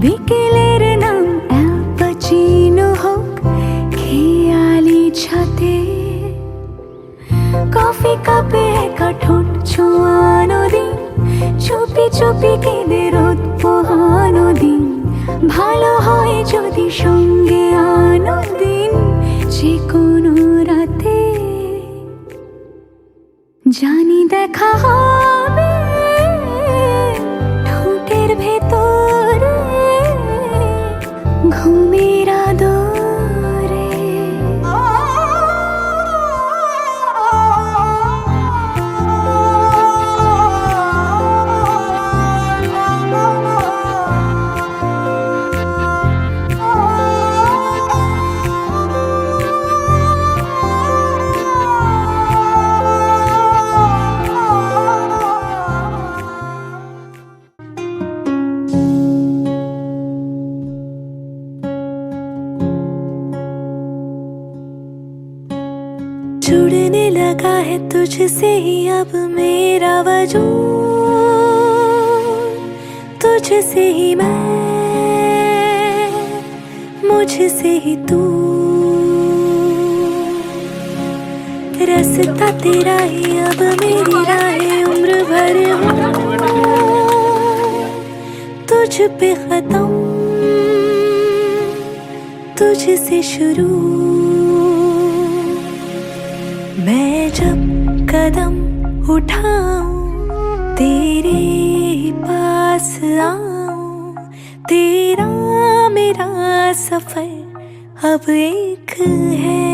বিকেলের নাম অ্যালপাচিনো হোক খেয়ালি ছাতে, কফি কাপে একা ঠোঁট ছোঁয়ানো দিন, চুপি চুপি কেঁদে রোদ পোহানো দিন, ভালো হয় যদি সঙ্গে আনো দিন, যে কোনো রাতে জানি দেখা হবে ঠোঁটের ভেতরে ঘুমের আদরে। जुड़ने लगा है तुझसे ही अब मेरा वजूद, तुझसे ही मैं, मुझसे ही तू, रास्ता तेरा ही अब मेरी राहें उम्र भर हो, तुझ पे खत्म तुझसे शुरू। मैं जब कदम उठाऊं तेरे पास आऊं, तेरा मेरा सफर अब एक है,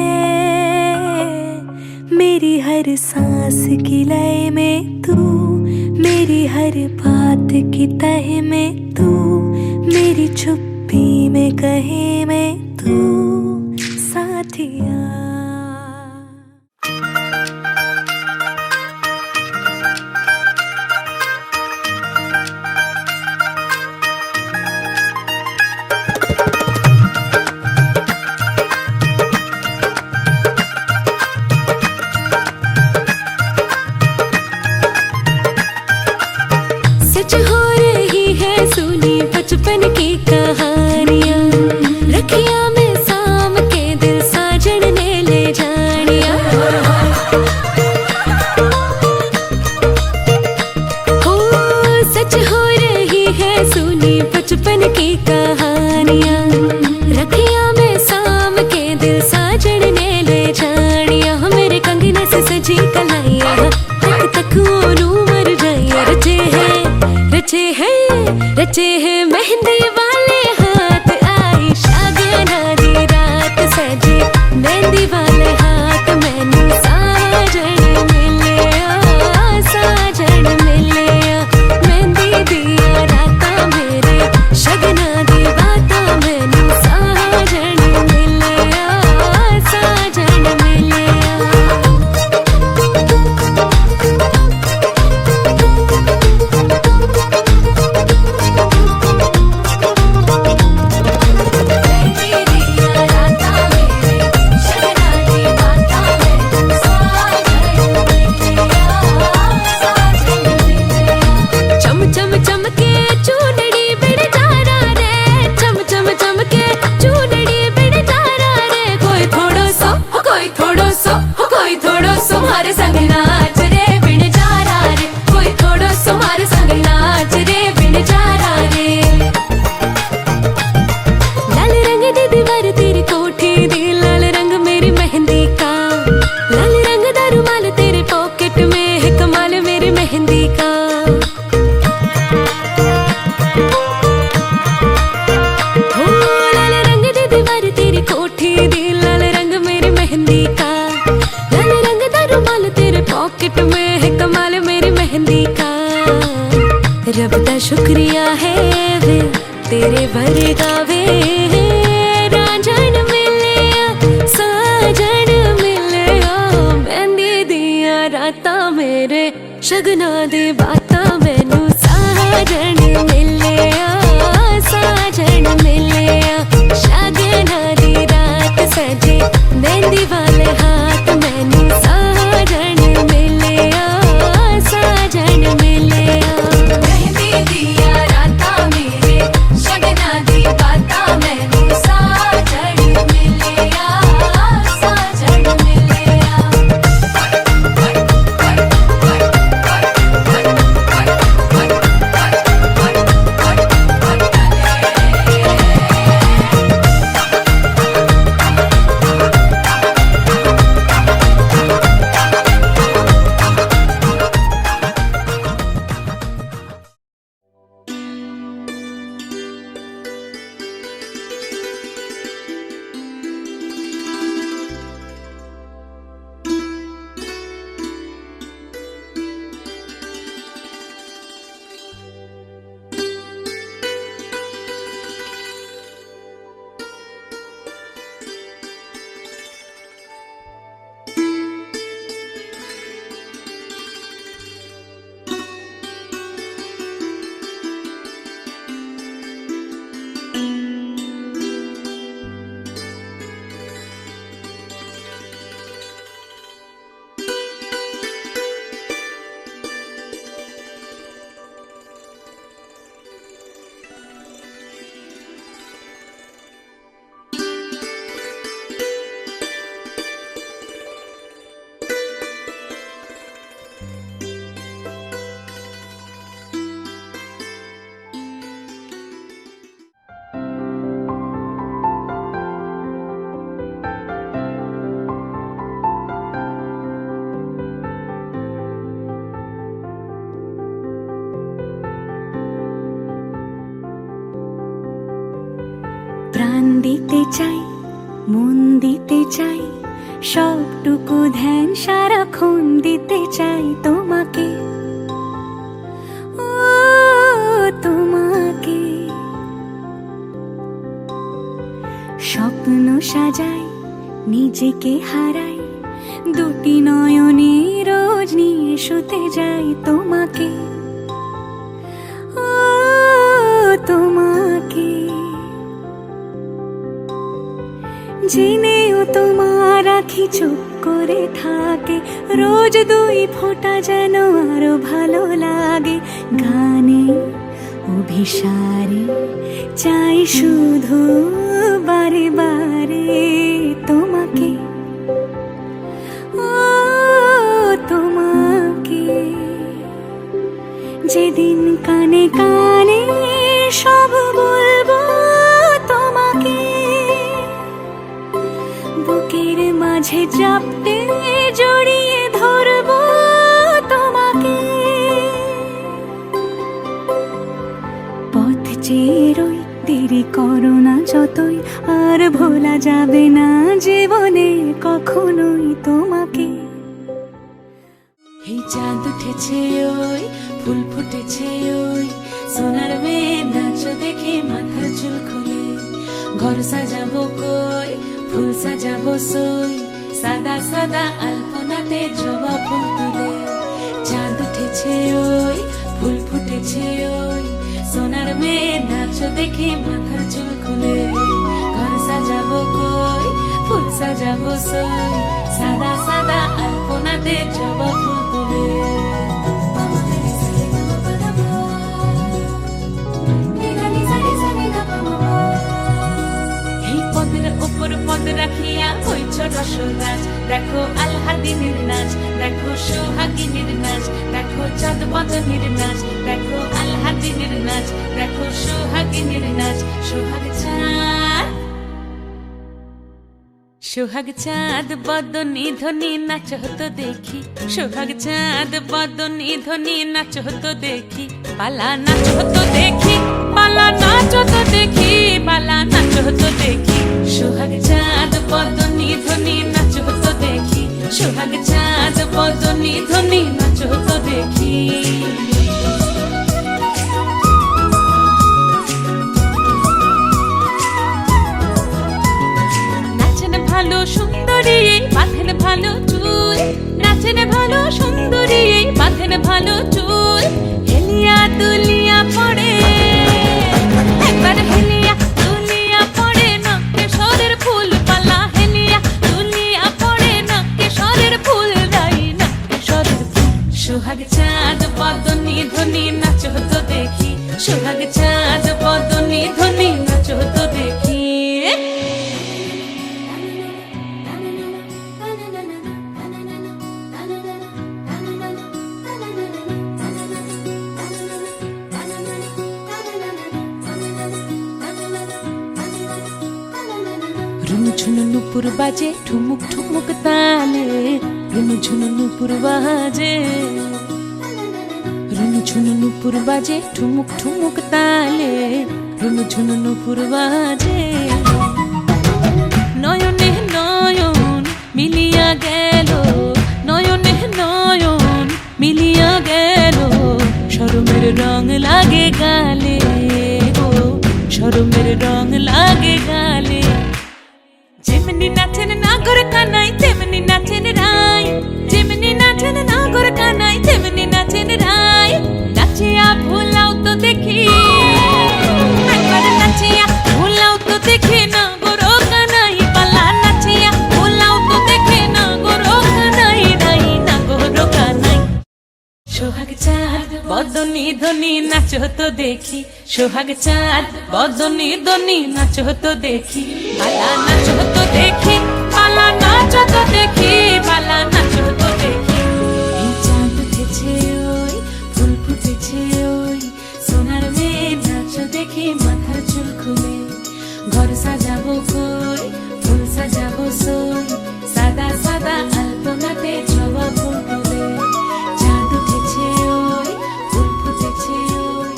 मेरी हर सांस की लय में तू, मेरी हर बात की तह में तू, मेरी चुप्पी में कहे में तू साथिया। बचपन की कहानियाँ रखिया में दीवार तेरी कोठी दी, लाल रंग मेरी मेहंदी का, लाल रंग दा रुमाल तेरे पॉकेट में है, कमाल मेरी मेहंदी का। हो लाल रंग दी दीवार तेरी कोठी दी, लाल रंग मेरी मेहंदी का, लाल रंग दा रुमाल तेरे पॉकेट में है, कमाल मेरी मेहंदी का। रब दा शुक्रिया है वे तेरे वर्गा वे, रांझण मिलिया साजन मिलिया, मेहंदी दिया रातां मेरे शगना दी बातां, मैनू साजन मिलिया साजन मिलिया, शगना दी रात सजे मेहंदी वाले हाथ, मैनू साजन मिलिया साजन मिलिया। मेहंदी दिया रातां मेरे शगना दी बातां, मैनू साजन मिलिया साजन मिलिया। প্রাণ দিতে চাই, মন দিতে চাই, সবটুকু ধ্যান সারাক্ষণ দিতে চাই তোমাকে, ও তোমাকে। স্বপ্ন সাজাই, নিজেকে হারাই, দুটি নয়নে রোজ নিয়ে শুতে যাই তোমাকে, ও তোমাকে। জেনেও তোমার আখি চুপ করে থাকে, রোজ দুই ফোঁটা যেন আরো ভালো লাগে। গানে অভিসারে চাই শুধু বারে বারে তোমাকে, ও তোমাকে। যেদিন কানে কানে সব বলবো তোমাকে, বুকের মাঝে চাপতে জড়িয়ে ধরবো তোমাকে। পথ চেয়ে রই, দেরি করো না যতই, আর ভোলা যাবে না জীবনে কখনোই তোমাকে। এই চাঁদ উঠেছে ওই, ফুল ফুটেছে ওই, সোনার মেয়ে নাচ দেখে মাথার চুল খুলে, ঘর সাজাবো কই, ফুল সাজাবো সই, সাদা সাদা আলপনাতে জবা ফুল তুলে। চাঁদ উঠেছে ওই, ফুল ফুটেছে ওই, সোনার মেয়ে নাচ দেখে মাথার চুল খুলে, ঘর সাজাবো কই, ফুল সাজাবো সই, সাদা সাদা আলপনাতে জবা ফুল তুলে। পদ রাখিয়া হইছ রসরাজ, দেখো আলহাদিনের নাচ, দেখো সোহাগিনীর নাচ, দেখো চাঁদ বদনের নাচ, দেখো আলহাদিনের নাচ, দেখো সোহাগিনীর নাচ। সোহাগ চাঁদ সোহাগ চাঁদ বদনি ধ্বনি নাচ হতো দেখি, সোহাগ চাঁদ বদনি ধ্বনি নাচ হতো দেখি, পালা নাচ হতো দেখি, পালা নাচ হতো দেখি, পালা নাচ হতো দেখি। সোহাগ চাঁদ বদনি ধ্বনি নাচ হতো দেখি, সোহাগ চাঁদ বদনি ধ্বনি নাচ হতো দেখি। ভালো সুন্দরী বাঁধেন ভালো চুল, নাচেন ভালো সুন্দরী বাঁধেন ভালো চুল, হেলিয়া দুলিয়া পড়ে একবার হেলিয়া দুলিয়া পড়ে নকে সরের ফুল পালা, হেলিয়া দুলিয়া পড়ে নকে সরের ফুল দাই নকে সরের ফুল। সোহাগ চাঁদ বদনি ধ্বনি নাচ হতো দেখি, সোহাগ চাঁদ বদনি ধ্বনি নাচ হতো দেখি। ঝুনু নুপুর বাজে ঠুমুক ঠুমুক তালে, রুনু ঝুনু নুপুর বাজে, রুনু ঝুনু নুপুর বাজে ঠুমুক ঠুমুক তালে, রুনু ঝুনু নুপুর বাজে। নয়নে নয়ন মিলিয়া গেল, নয়নে নয়ন মিলিয়া গেল, শরমের রং লাগে গালে গো, শরমের রং লাগে গালে। যেমনি নাচেন নাগর কানাই তেমনি নাচেন রাই, যেমনি নাচেন নাগর কানাই তেমনি নাচেন রাই, নাচিয়া ভুলাও তো দেখি একবার, নাচিয়া ভুলাও তো দেখি নাগর কানাই পালা, নাচিয়া ভুলাও তো দেখি নাগর কানাই রাই, নাগর কানাই। সোহাগ চাঁদ বদনি ধ্বনি নাচ হতো দেখি, সোহাগ চাঁদ বদনি ধ্বনি নাচ হতো দেখি, পালা নাচ হতো দেখি, পালা নাচ হতো দেখি, পালা নাচ হতো দেখি। এই চাঁদ উঠেছে ওই ফুল ফুটেছে ওই, সোনার মেয়ে নাচ দেখি মাথার চুল খুলে, ঘর সাজাবো কই ফুল সাজাবো সই, সাদা সাদা আলপনাতে জবা ফুল তুলে। চাঁদ উঠেছে ওই ফুল ফুটেছে ওই,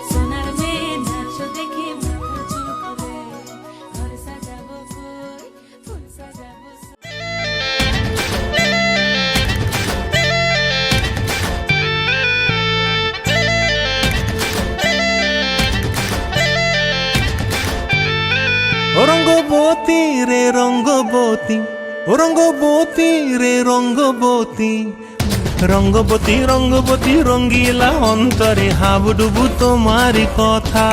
সোনার মেয়ে নাচ দেখি মাথার চুল খুলে, ঘর সাজাবো কই ফুল সাজাবো সই। রঙ্গবতী রে রঙ্গবতী, ও রঙ্গবতী রে রঙ্গবতী, রঙ্গবতী রঙ্গবতী রঙ্গিলা অন্তরে হাবুডুবু তোমারি কথা,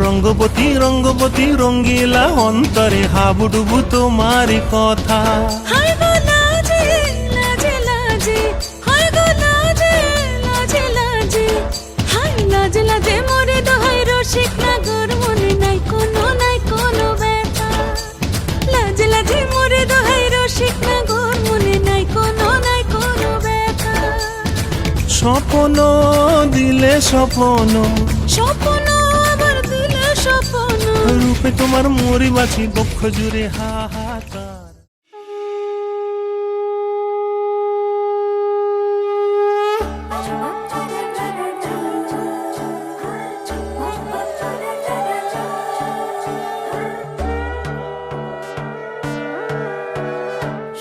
রঙ্গবতী রঙ্গবতী রঙ্গিলা অন্তরে হাবুডুবু তোমারি কথা। হায় গো লাজে লাজে লাজে, হায় গো লাজে লাজে লাজে, হায় লাজে লাজে মোরে দোহাই রসিক নাগর, মনে নাই কোনো ব্যথা, লাজে লাজে মোরে দোহাই রসিক নাগর, মনে নাই কোনো ব্যথা। স্বপ্ন দিলে স্বপ্ন, স্বপ্ন আবার দিলে স্বপ্ন, রূপে তোমার মরি বাছি বক্ষ জুড়ে হাহাকার।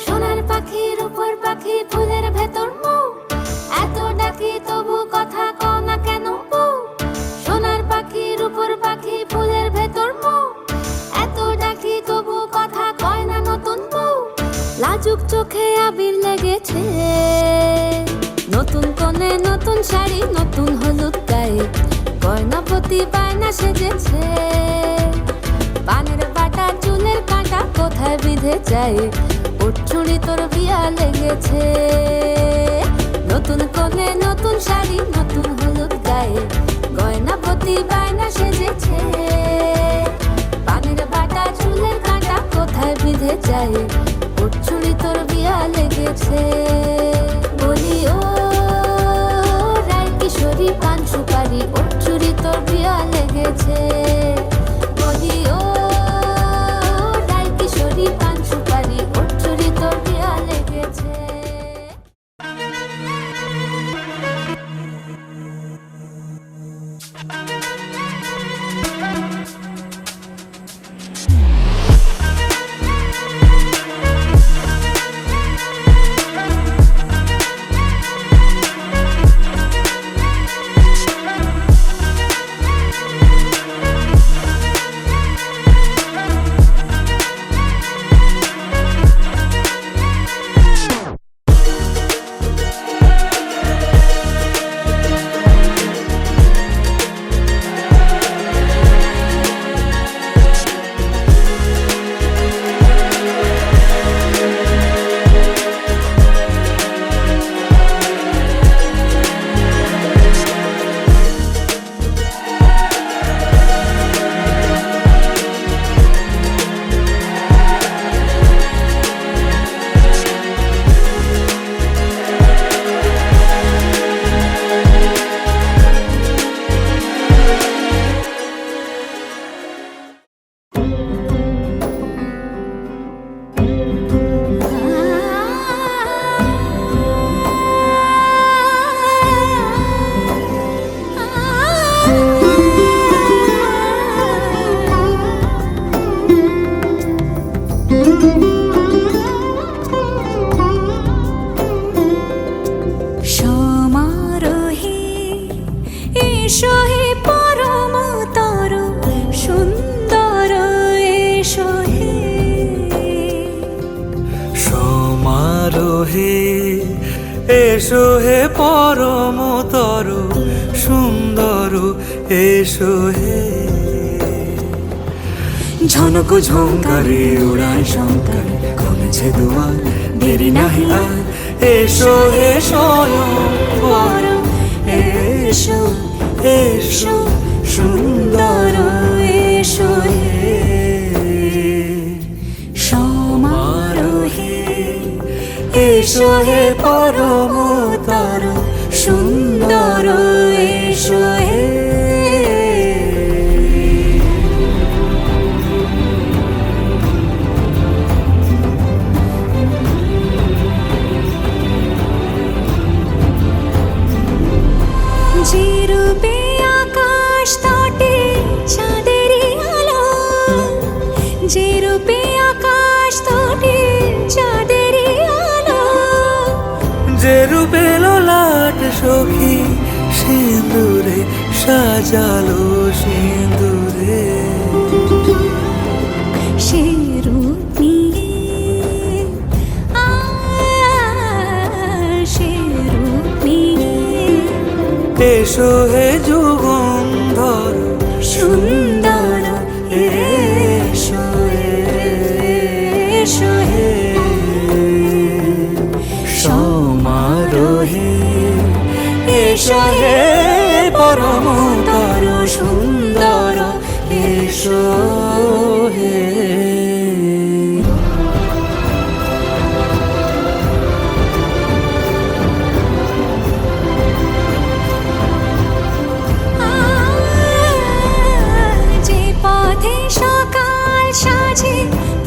সোনার পাখির উপর পাখি ফুলের ভেতর মুখ, এত ডাকি তবু কথা কও না কেন বউ। সোনার পাখির উপর পাখি ফুলের ভেতর মুখ, এত ডাকি তবু কথা কয় না নতুন বউ। লাজুক চোখে আবির লেগেছে, নতুন কোণে নতুন শাড়ি নতুন হলুদ গায়ে, গয়নাপতি বায়না সেজেছে, পানের বাটা চুলের কাঁটা কোথায় বিঁধে যায়, উঠছুড়ি তোর বিয়া লেগেছে। নতুন কোণে নতুন শাড়ি নতুন হলুদ গায়ে, গয়নাপতি বায়না সেজেছে, পানের বাটা চুলের কাঁটা কোথায় বিঁধে যায়, উঠছুড়ি তোর বিয়া লেগেছে। বলি ও রায় কিশোরী পান সুপারি, উঠছুড়ি তোর বিয়া লেগেছে। বলি ও রায় কিশোরী পান সুপারি, এসো হে পরমতর সুন্দর, এসো হে। ঝনক ঝঙ্কারে উড়ায় শঙ্কার, কমেছে দুয়ার, দেরি নাহি আর। এসো হে স্বয়ং বর, এসো এসো সুন্দর, এসো হে সমারোহে। এসো হে পরমতর সুন্দর, এসো হে। যে রূপে আকাশ তটে চাঁদেরই আলো, যে রূপে আকাশ তটে চাঁদেরই আলো, যে রূপে ললাট সখী সিঁদুরে সাজালো সিঁদুরে। সে রূপ নিয়ে সে রূপ নিয়ে এসো হে যুগন্ধর সুন্দর, এসো এসো হে সমারোহে। এসো হে পরমতর সুন্দর, এসো হে। যে পথে সকাল সাজে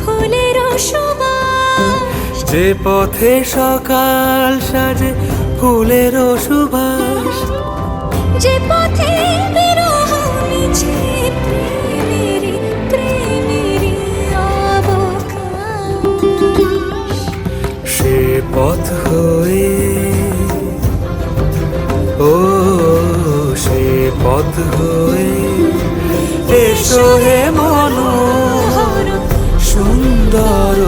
ফুলের সুবাস, যে পথে সকাল সাজে ফুলের সুবাস, যে পথে বিরহ মিছে প্রেমেরই প্রেমেরই অবকাশ, সে পথ হয়ে ও সে পথ হয়ে। এসো হে মনোহর সুন্দর,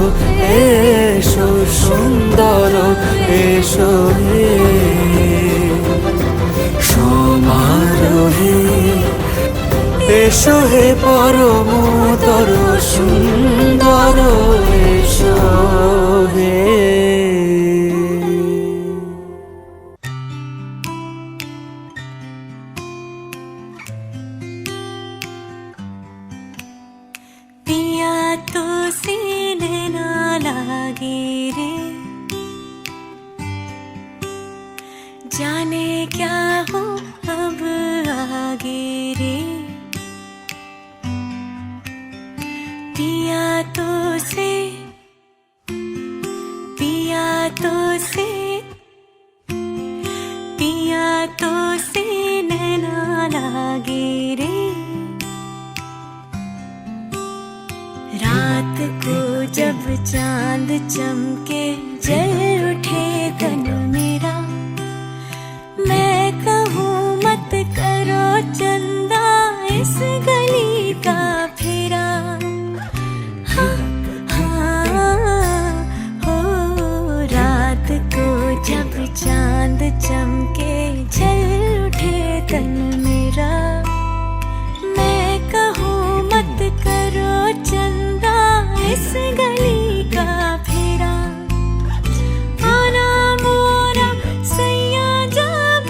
এসো সুন্দর, এসো হে সমারোহে। এসো হে পরমতর সুন্দর, এসো হে। पिया तो सीने ना लागे रे, जाने क्या हो अब आगे रे। पिया तो से पिया तो से पिया तो से नैना लागे रे। रात को जब चांद चमके जल उठे तन मेरा, मैं कहूँ मत करो चंदा इस गली का फेरा। हाँ हाँ हो रात को जब चांद चमके जल उठे तन मेरा, मैं कहूँ मत करो चंदा इस गली का फेरा। आना मोरा सैया जब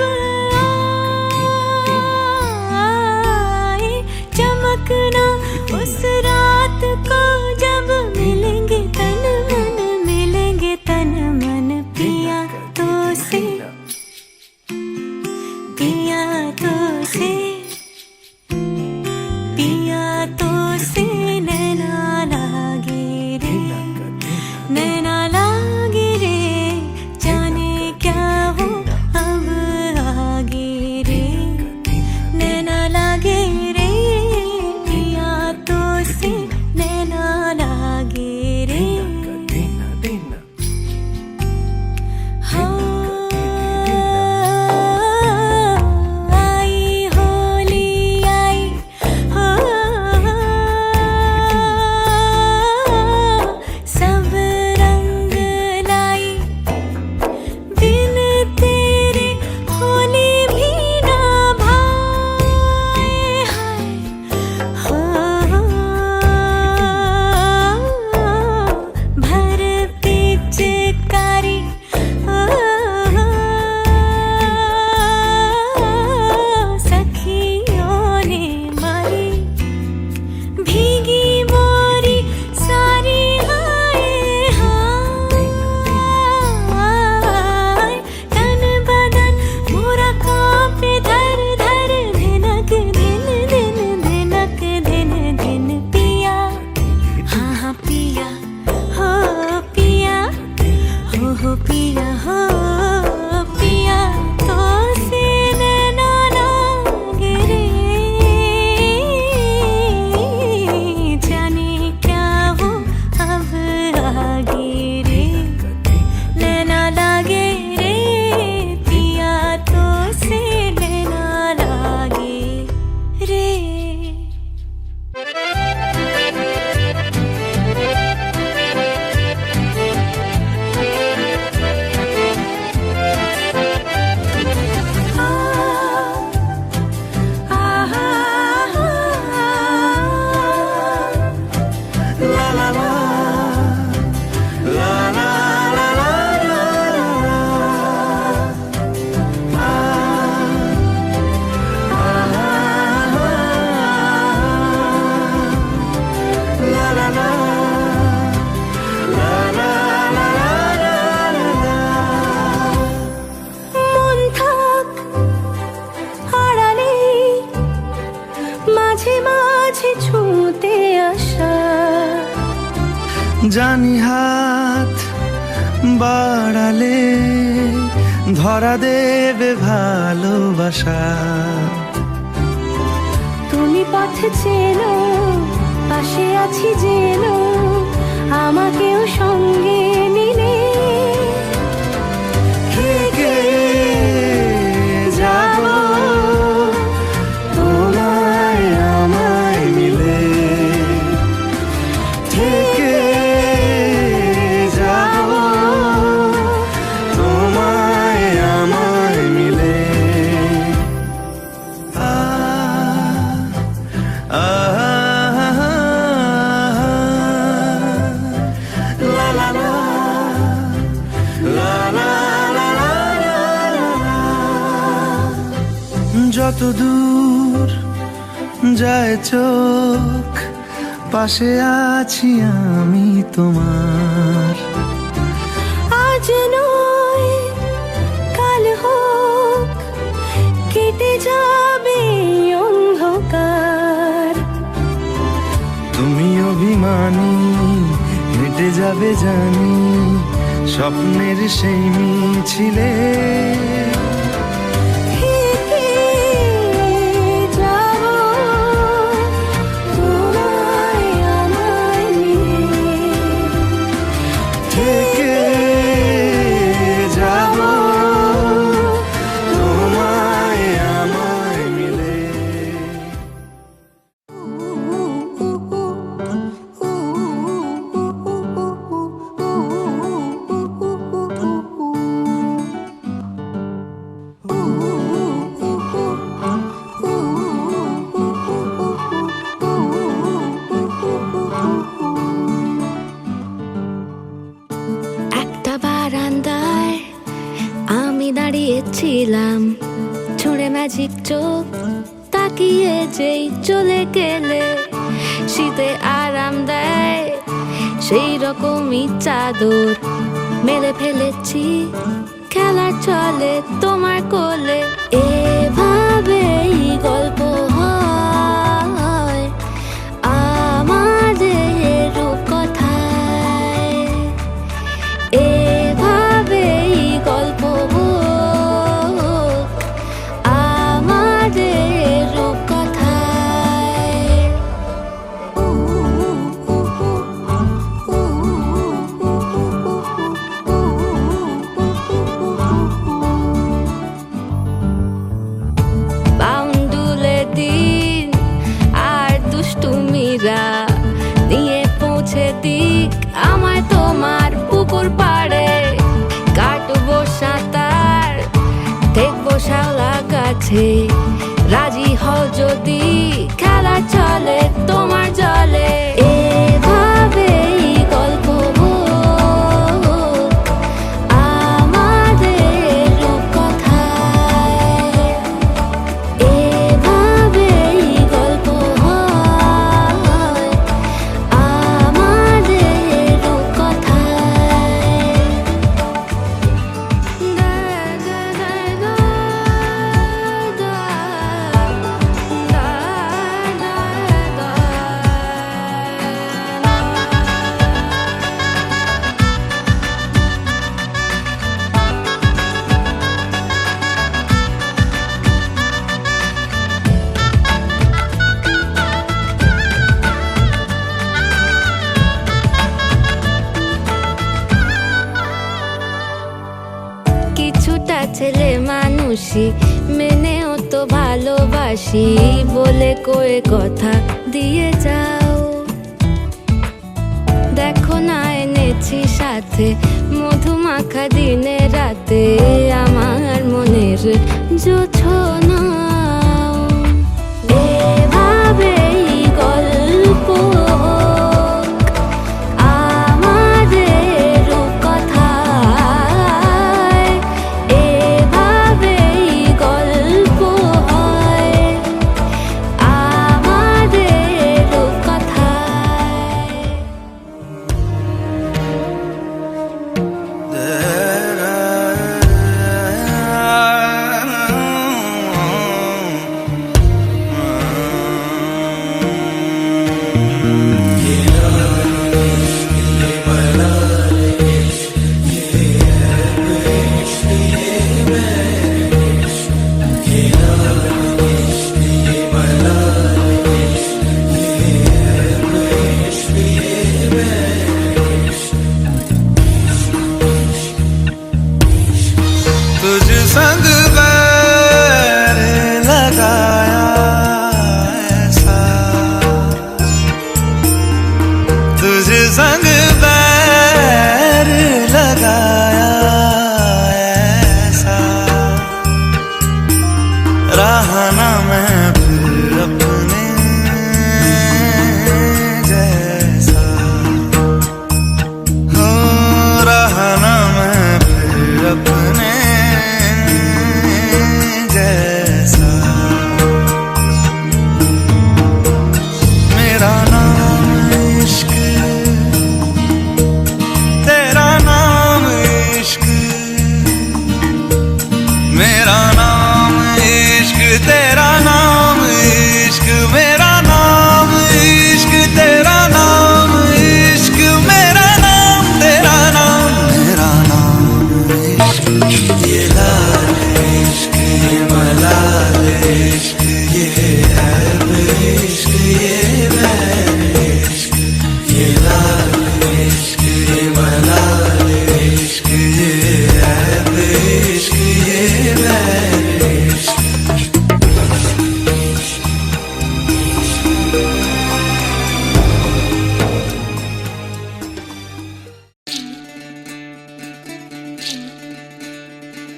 पिया हो पिया तो सीने ना लागे रे जाने क्या हो अब आगे रे लेना लागे रे पिया तो सीने ना लागे रे মন থাক আড়ালে মাঝে মাঝে ছুঁতে আসা জানি হাত বাড়ালে ধরা দেবে ভালোবাসা তুমি পথ চেনো পাশে আছি জেনো আমাকেও সঙ্গে নিলে থেকে যাব তোমায় আমায় মিলে থেকে যাব তোমায় আমায় মিলে আ আ লা লা লা লা লা লা লা যত দূর যায় চোখ পাশে আছি আমি তোমার আজ নয় কাল হোক কেটে যাবে অন্ধকার তুমি অভিমানী হেঁটে যাবে জানি স্বপ্নের সেই মিছিলে থেকে যাব তোমায় আমায় মিলে থেকে যাব তোমায় আমায় মিলে একটা বারান্দায় আমি দাঁড়িয়েছিলাম ছুঁড়ে ম্যাজিক চোখ তাকিয়ে যেই চলে গেলে শীতে আরাম দেয় সেই রকমই চাদর মেলে ফেলেছি খেলার চলে তোমার কোলে এভাবেই গল্প হয় আমাদের রূপকথায় এভাবেই গল্প হোক আমাদের রূপকথায় বাউন্ডুলে দিন আর দুষ্টুমিরা নিয়ে পৌঁছে দিক আমায় তোমার পুকুর পাড়ে কাটবো সাঁতার দেখবো শ্যাওলা গাছে রাজি হও যদি খেলা চলে তোমার জলে এভাবেই গল্প হোক আমাদের রূপকথায় এভাবেই গল্প হয় আমাদের রূপকথায় ছেলে মানুষই মেনেও তো ভালোবাসি বলে কয়ে কথা দিয়ে যাও। দেখো না এনেছি সাথে মধুমাখা দিনে রাতে আমার মনের জোছনা। এভাবেই গল্প আমাদের কথায়, এভাবেই গল্প হয় আমাদের কথায়। तुझ संग बैर लगाया ऐसा, तुझ संग बैर लगाया ऐसा, रहा ना मैं फिर अपने जैसा, हो रहा ना मैं फिर अपने जैसा। मेरा नाम इश्क, तेरा नाम इश्क, मेरा नाम इश्क, तेरा नाम इश्क, मेरा नाम इश्क, तेरा नाम इश्क, मेरा नाम तेरा नाम, मेरा नाम इश्क। ये लाल इश्क, ये मलाल इश्क, ये ऐब इश्क, ये बैर इश्क, ये लाल इश्क, ये मलाल इश्क, ये ऐब इश्क, ये बैर इश्क।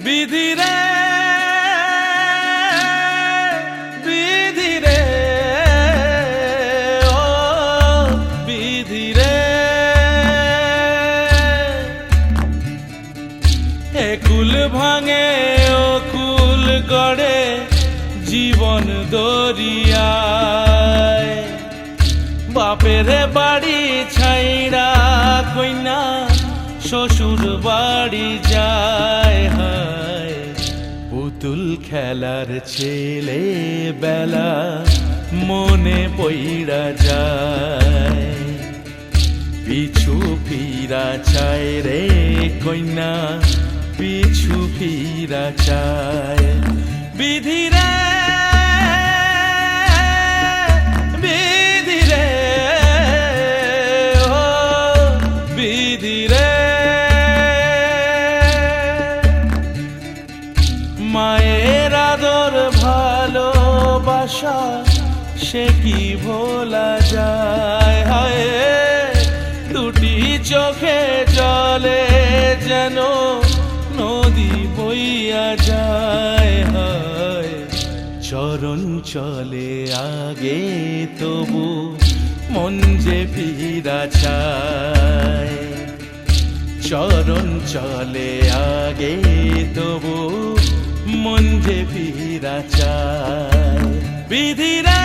বিধি রে বিধি রে ও বিধি রে, এ কুল ভাঙে ও কুল গড়ে জীবন দরিয়ায়, বাপের বাড়ি ছাইড়া কইনা শ্বশুর বাড়ি যায়, হায় পুতুল খেলার ছেলে বেলা মনে পইড়া যায়, পিছু ফিরা চায় রে কইনা পিছু ফিরা চায়। বিধি রে বিধি রে ও বিধি রে, মায়ের আদর ভালোবাসা সে কি ভোলা যায়, হায় দুটি চোখে জলে যেন নদী বইয়া যায়, হায় চরণ চলে আগে তবু মন যে ফিরা চায়, চরণ চলে আগে তবু মন যে ফিরা চায়। বিধি রে